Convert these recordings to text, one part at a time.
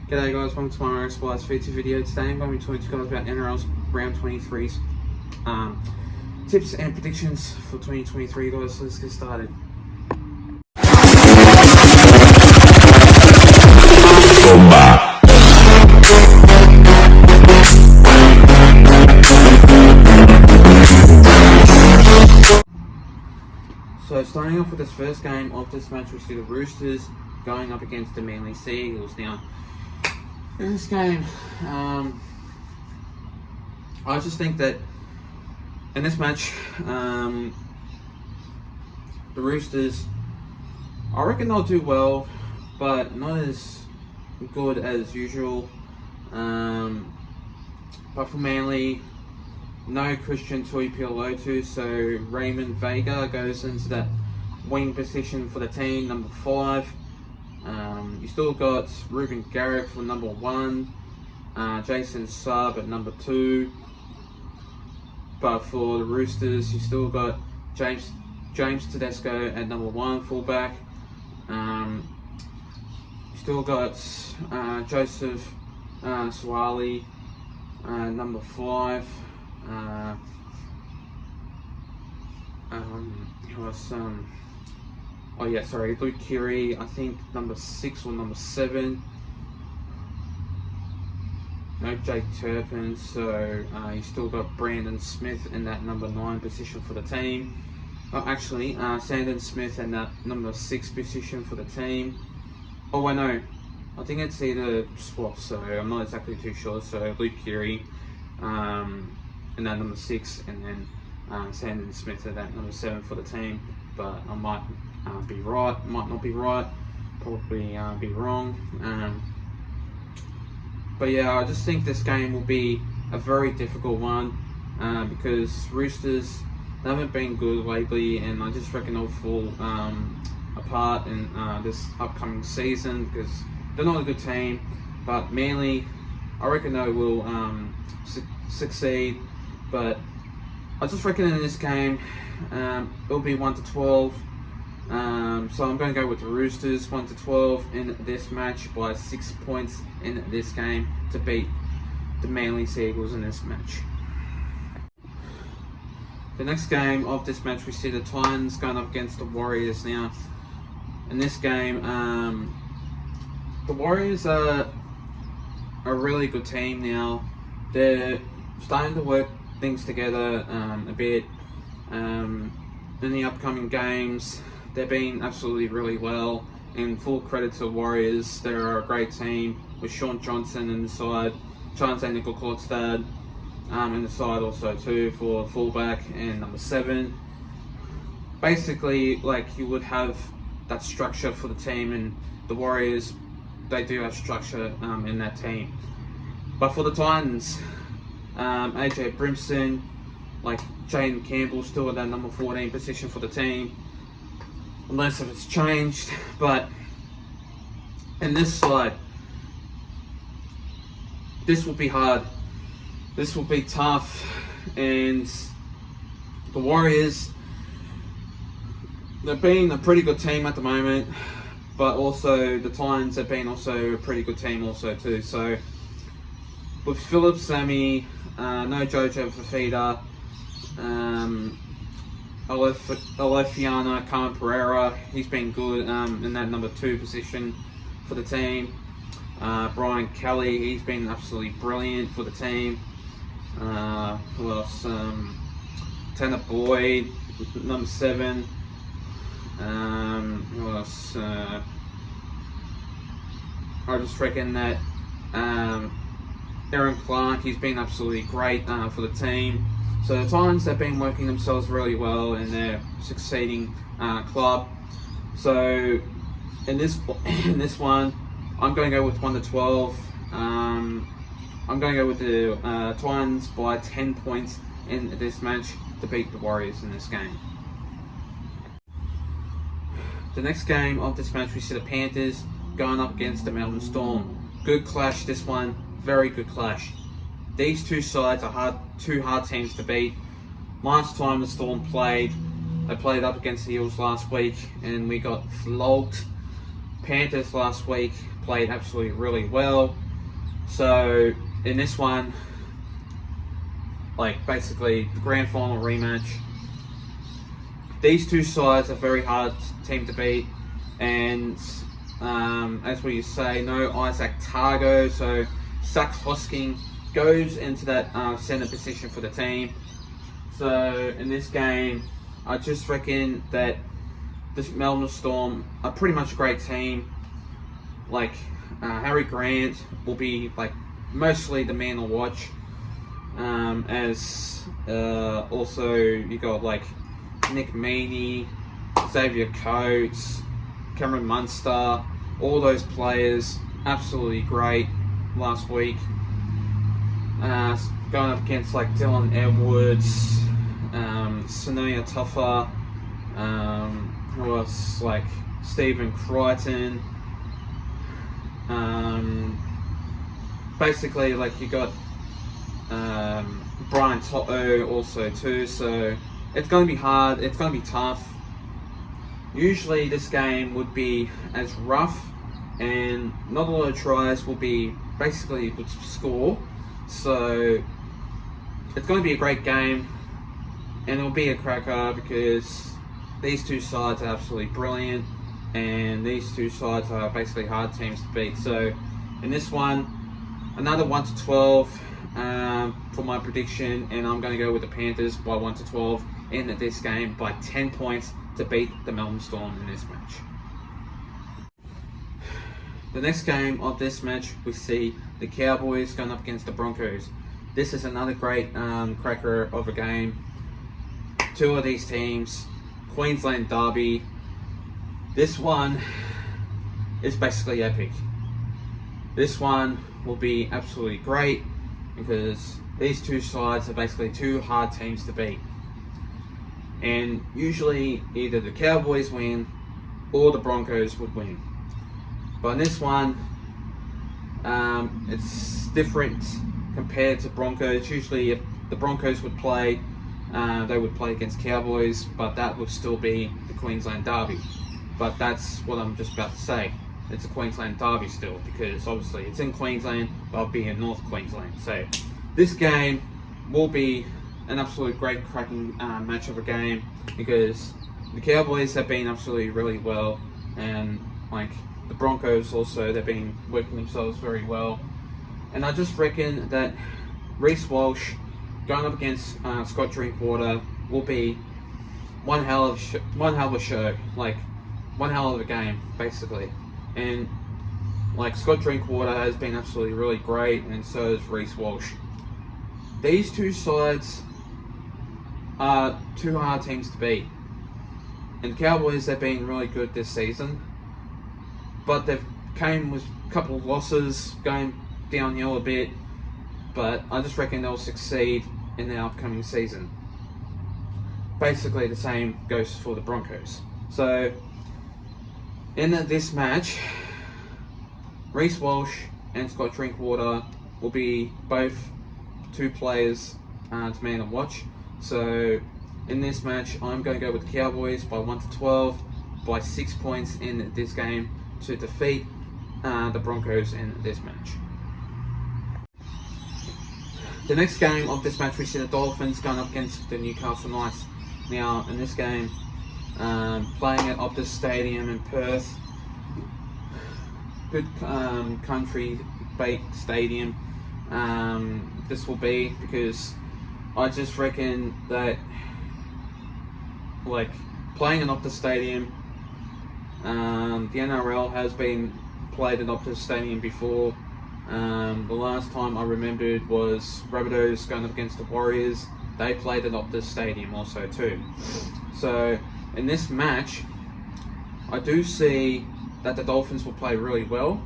G'day guys, welcome to my Spice feature video. Today I'm going to be talking to you guys about NRL's round 23's tips and predictions for 2023 guys, so let's get started. So starting off with this first game of this match, we see the Roosters going up against the Manly Sea Eagles. Now, in this game, I just think that in this match, the Roosters, I reckon they'll do well, but not as good as usual. But for Manly, no Christian Tuipulotu, so Raymond Vega goes into that wing position for the team, number 5. You still got Ruben Garrick for number 1, Jason Saab at number 2. But for the Roosters, you still got James Tedesco at number 1, fullback. You still got Joseph Suwali, number 5. Luke Keary, I think number 6 or number 7. No Jake Turpin, so you still got Brandon Smith in that number 9 position for the team. Sandon Smith in that number 6 position for the team. Oh, I know. I think it's either swap, so I'm not exactly too sure. So Luke Keary in that number 6, and then Sandon Smith at that number 7 for the team. But I might be right, might not be right, probably be wrong. But yeah, I just think this game will be a very difficult one because Roosters, they haven't been good lately, and I just reckon they'll fall apart in this upcoming season because they're not a good team. But Manly, I reckon they will succeed. But I just reckon in this game it'll be 1-12. So I'm going to go with the Roosters 1-12 in this match by 6 points in this game to beat the Manly Sea Eagles in this match. The next game of this match, we see the Titans going up against the Warriors. Now, in this game, the Warriors are a really good team now. They're starting to work things together a bit. In the upcoming games, they've been absolutely really well, and full credit to the Warriors. They're a great team with Sean Johnson in the side, Chance and Nickel Klokstad in the side also too for fullback and number 7. Basically, like, you would have that structure for the team, and the Warriors, they do have structure in that team. But for the Titans, AJ Brimson, like Jaden Campbell, still at that number 14 position for the team, unless if it's changed. But in this side, this will be hard. This will be tough, and the Warriors, they've been a pretty good team at the moment, but also the Titans have been also a pretty good team also too. So with Philip Sammy, no Jojo Fafita, Alefiana Carmen Pereira, he's been good in that number 2 position for the team. Brian Kelly, he's been absolutely brilliant for the team. Who else? Tanner Boyd, number 7. Who else? I just reckon that Aaron Clark, he's been absolutely great for the team. So the Titans have been working themselves really well, and they're succeeding club. So in this one, I'm going to go with 1-12. I'm going to go with the Titans by 10 points in this match to beat the Warriors in this game. The next game of this match, we see the Panthers going up against the Melbourne Storm. Good clash, this one. Very good clash. These two sides are two hard teams to beat. Last time the Storm played, they played up against the Eels last week, and we got flogged. Panthers last week played absolutely really well. So in this one, like basically the grand final rematch, these two sides are very hard team to beat, and as we say, no Isaac Targo, so Zach Hosking goes into that center position for the team. So in this game, I just reckon that this Melbourne Storm are pretty much a great team. Like Harry Grant will be like mostly the man to watch. As also you got like Nick Meaney, Xavier Coates, Cameron Munster, all those players absolutely great last week. Going up against like Dylan Edwards, Sania Tuffa, who else, like Stephen Crichton. Basically, like you got Brian Toto also too, so it's going to be hard, it's going to be tough. Usually this game would be as rough and not a lot of tries will be basically a good score, so it's going to be a great game and it'll be a cracker because these two sides are absolutely brilliant and these two sides are basically hard teams to beat. So in this one, another 1-12 for my prediction, and I'm going to go with the Panthers by 1-12 in this game by 10 points to beat the Melbourne Storm in this match. The next game of this match, we see the Cowboys going up against the Broncos. This is another great cracker of a game. Two of these teams, Queensland Derby. This one is basically epic. This one will be absolutely great because these two sides are basically two hard teams to beat. And usually either the Cowboys win or the Broncos would win. But in this one, it's different compared to Broncos. Usually if the Broncos would play, they would play against Cowboys, but that would still be the Queensland Derby. But that's what I'm just about to say. It's a Queensland Derby still, because obviously it's in Queensland, but I'll be in North Queensland. So this game will be an absolute great cracking match of a game, because the Cowboys have been absolutely really well, and like the Broncos also, they've been working themselves very well. And I just reckon that Reece Walsh going up against Scott Drinkwater will be one hell of a show, like one hell of a game basically. And like Scott Drinkwater has been absolutely really great, and so is Reece Walsh. These two sides are two hard teams to beat, and the Cowboys have been really good this season, but they've came with a couple of losses, going downhill a bit. But I just reckon they'll succeed in the upcoming season. Basically the same goes for the Broncos. So in this match, Reece Walsh and Scott Drinkwater will be both two players to man and watch. So in this match, I'm going to go with the Cowboys by 1-12 by 6 points in this game to defeat the Broncos in this match. The next game of this match, we see the Dolphins going up against the Newcastle Knights. Now, in this game, playing at Optus Stadium in Perth, good country bait stadium. This will be because I just reckon that, like, playing at Optus Stadium, the NRL has been played at Optus Stadium before. The last time I remembered was Rabbitohs going up against the Warriors. They played at Optus Stadium also too. So in this match, I do see that the Dolphins will play really well.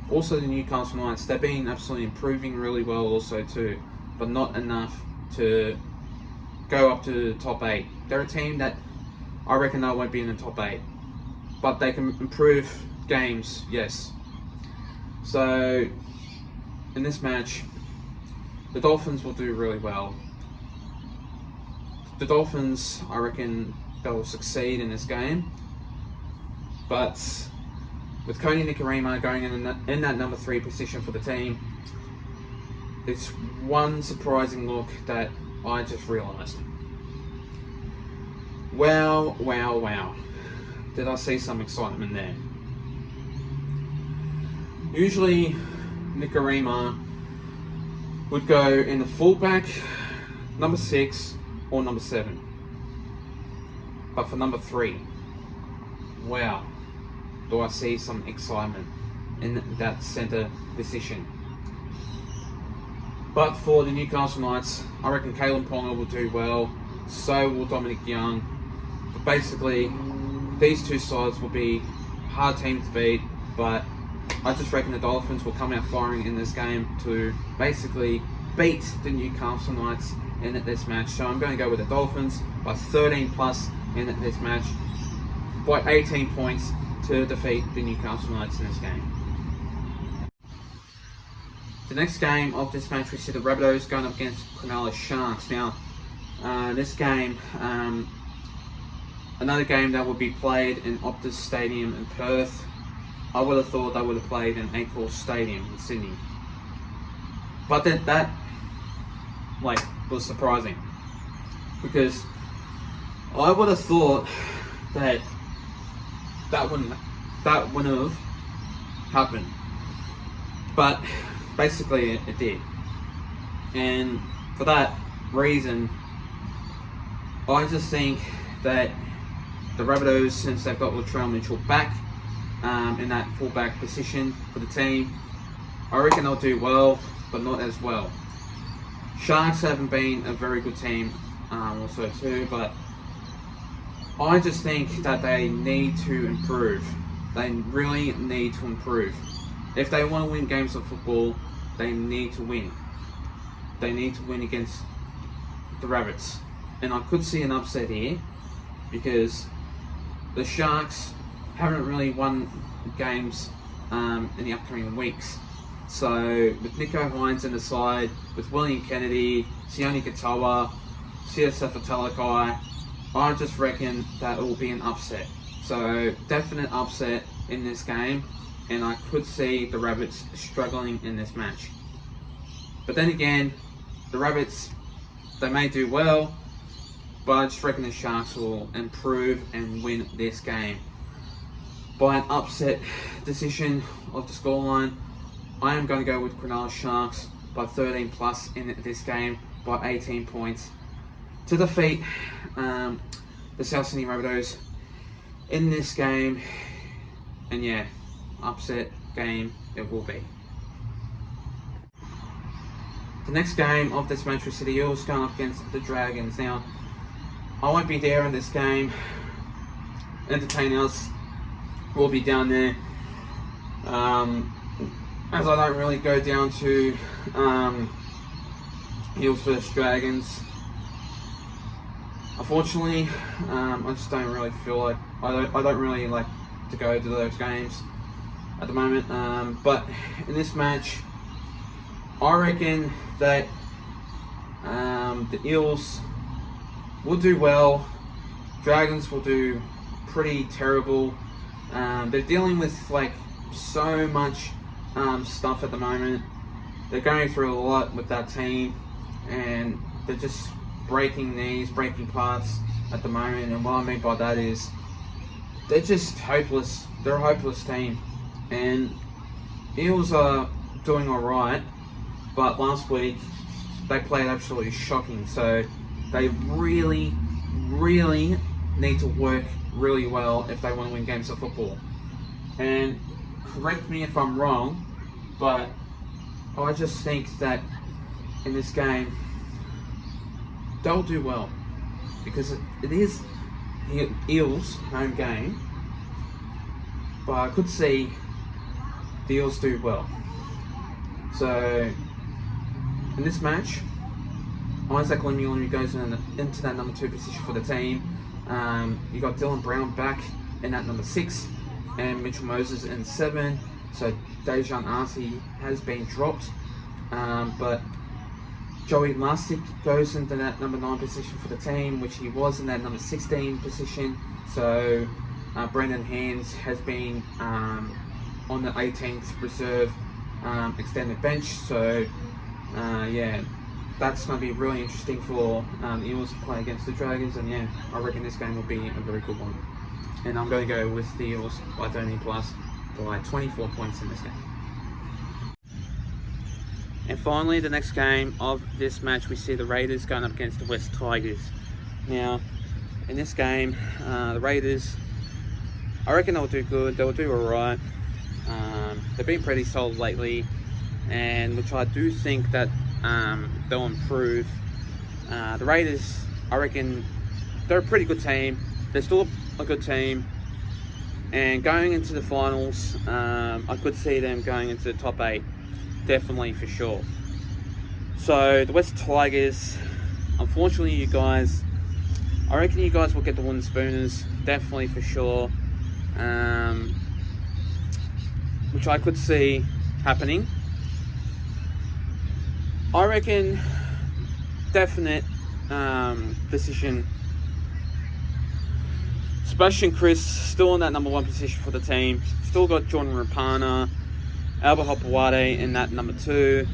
Also the Newcastle Knights, they've been absolutely improving really well also too, but not enough to go up to the top 8. They're a team that I reckon they won't be in the top 8, but they can improve games, yes. So in this match, the Dolphins will do really well. The Dolphins, I reckon, they'll succeed in this game, but with Cody Nikarima going in that number 3 position for the team, it's one surprising look that I just realised. Wow. Did I see some excitement there? Usually, Nikarima would go in the fullback, number 6 or number 7. But for number 3, wow, do I see some excitement in that centre position. But for the Newcastle Knights, I reckon Kalen Ponga will do well, so will Dominic Young. But basically, these two sides will be hard teams to beat, but I just reckon the Dolphins will come out firing in this game to basically beat the Newcastle Knights in this match. So I'm going to go with the Dolphins by 13 plus in this match, by 18 points to defeat the Newcastle Knights in this game. The next game of this match, we see the Rabbitohs going up against Cronulla Sharks. Now, this game, another game that would be played in Optus Stadium in Perth. I would have thought they would have played in Accor Stadium in Sydney. But that was surprising, because I would have thought that wouldn't have happened. But basically it did. And for that reason, I just think that the Rabbitohs, since they've got Latrell Mitchell back in that fullback position for the team, I reckon they'll do well, but not as well. Sharks haven't been a very good team also too, but I just think that they need to improve. They really need to improve. If they want to win games of football, they need to win. They need to win against the Rabbits. And I could see an upset here, because the Sharks haven't really won games in the upcoming weeks. So with Nico Hines in the side, with William Kennedy, Sione Katoa, Siasafa Talakai, I just reckon that it will be an upset. So definite upset in this game, and I could see the Rabbits struggling in this match. But then again, the Rabbits, they may do well, but I just reckon the Sharks will improve and win this game. By an upset decision of the scoreline, I am going to go with Cronulla Sharks by 13 plus in this game, by 18 points, to defeat the South Sydney Rabbitohs in this game. And yeah, upset game it will be. The next game of this match, we see the Eels going up against the Dragons. Now, I won't be there in this game. Entertain us will be down there. As I don't really go down to Eels vs Dragons. Unfortunately, I just don't really feel like I don't really like to go to those games at the moment. But in this match, I reckon that the Eels will do well. Dragons will do pretty terrible. They're dealing with so much stuff at the moment. They're going through a lot with that team, and they're just breaking knees, breaking parts at the moment. And what I mean by that is they're just hopeless. They're a hopeless team, and Eels are doing alright, but last week they played absolutely shocking. So they really need to work really well if they want to win games of football. And correct me if I'm wrong, but I just think that in this game they'll do well, because it is Eels' home game. But I could see the Eels do well. So in this match, Isaac Lemuelu goes into that number 2 position for the team. You got Dylan Brown back in that number 6, and Mitchell Moses in 7. So Dejan Arce has been dropped, but Joey Lustig goes into that number 9 position for the team, which he was in that number 16 position. So Brendan Hands has been on the 18th reserve extended bench. So yeah, that's going to be really interesting for the Eagles to play against the Dragons, and yeah, I reckon this game will be a very good one. And I'm going to go with the Eagles by 13 plus by 24 points in this game. And finally, the next game of this match, we see the Raiders going up against the West Tigers. Now, in this game, the Raiders, I reckon they'll do good. They'll do alright. They've been pretty solid lately, and which I do think that they'll improve. The Raiders, I reckon, they're a pretty good team. They're still a good team, and going into the finals, I could see them going into the top 8, definitely for sure. So the West Tigers, unfortunately, you guys, I reckon you guys will get the wooden spooners, definitely for sure, which I could see happening. I reckon definite decision. Sebastian Chris still in that number 1 position for the team. Still got Jordan Rapana, Albert Hopewade in that number 2.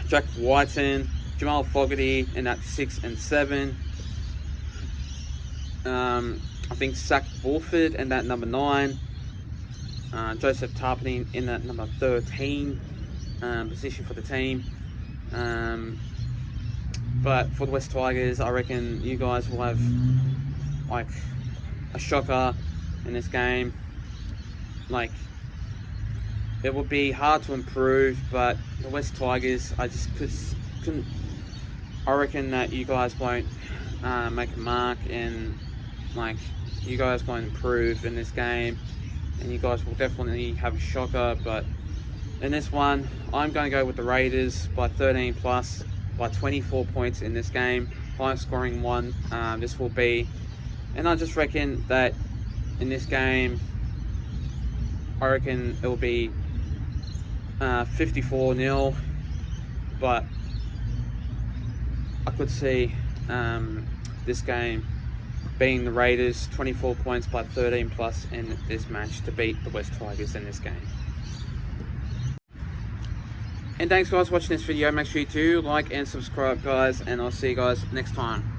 Jack Whiten, Jamal Fogarty in that 6 and 7. I think Zach Bulford in that number 9. Joseph Tarpany in that number 13 position for the team. But for the West Tigers, I reckon you guys will have like a shocker in this game. Like, it would be hard to improve, but the West Tigers, I just couldn't. I reckon that you guys won't make a mark, and like you guys won't improve in this game, and you guys will definitely have a shocker. But in this one, I'm going to go with the Raiders by 13 plus by 24 points in this game. Highest scoring one this will be, and I just reckon that in this game, I reckon it will be 54-0, but I could see this game being the Raiders 24 points by 13 plus in this match to beat the West Tigers in this game. And thanks guys for watching this video. Make sure you do like and subscribe guys, and I'll see you guys next time.